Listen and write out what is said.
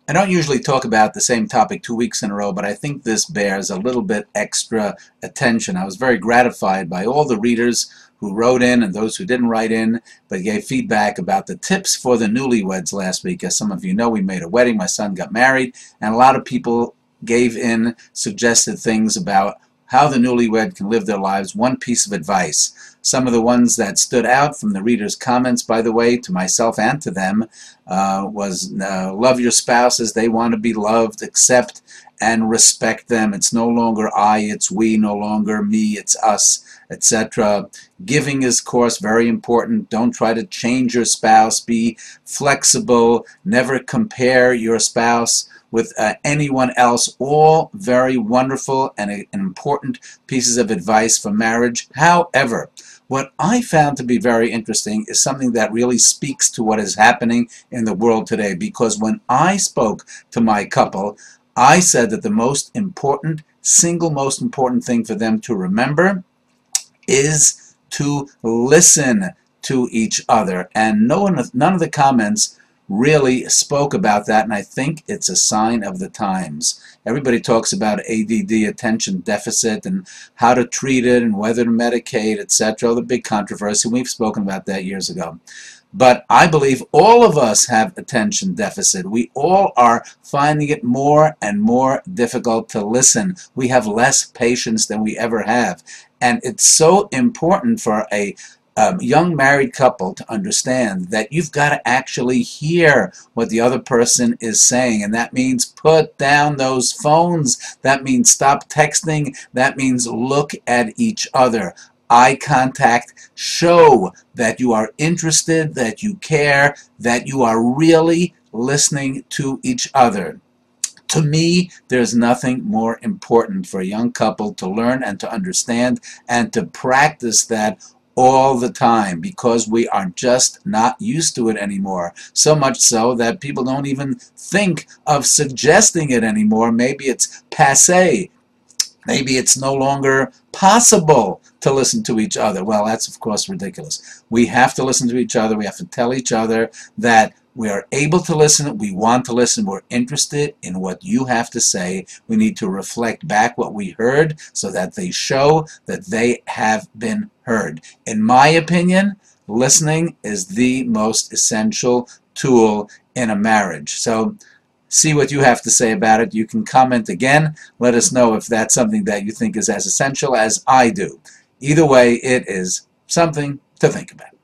I don't usually talk about the same topic 2 weeks in a row, but I think this bears a little bit extra attention. I was very gratified by all the readers who wrote in and those who didn't write in, but gave feedback about the tips for the newlyweds last week. As some of you know, we made a wedding, my son got married, and a lot of people gave in suggested things about how the newlywed can live their lives. One piece of advice. Some of the ones that stood out from the readers' comments, by the way, to myself and to them, was love your spouse as they want to be loved, accept and respect them. It's no longer I, it's we, no longer me, it's us, etc. Giving is, of course, very important. Don't try to change your spouse. Be flexible. Never compare your spouse with anyone else. All very wonderful and important pieces of advice for marriage. However, what I found to be very interesting is something that really speaks to what is happening in the world today. Because when I spoke to my couple, I said that the most important, single most important thing for them to remember is to listen to each other. And none of the comments really spoke about that, and I think it's a sign of the times. Everybody talks about ADD, attention deficit, and how to treat it and whether to medicate, etc. The big controversy. We've spoken about that years ago. But I believe all of us have attention deficit. We all are finding it more and more difficult to listen. We have less patience than we ever have. And it's so important for a young married couple to understand that you've got to actually hear what the other person is saying, and that means put down those phones. That means stop texting. That means look at each other. Eye contact. Show that you are interested, that you care, that you are really listening to each other. To me, there's nothing more important for a young couple to learn and to understand and to practice that all the time, because we are just not used to it anymore. So much so that people don't even think of suggesting it anymore. Maybe it's passé. Maybe it's no longer possible to listen to each other. Well, that's of course ridiculous. We have to listen to each other. We have to tell each other that we are able to listen, we want to listen, we're interested in what you have to say. We need to reflect back what we heard so that they show that they have been heard. In my opinion, listening is the most essential tool in a marriage. So see what you have to say about it. You can comment again. Let us know if that's something that you think is as essential as I do. Either way, it is something to think about.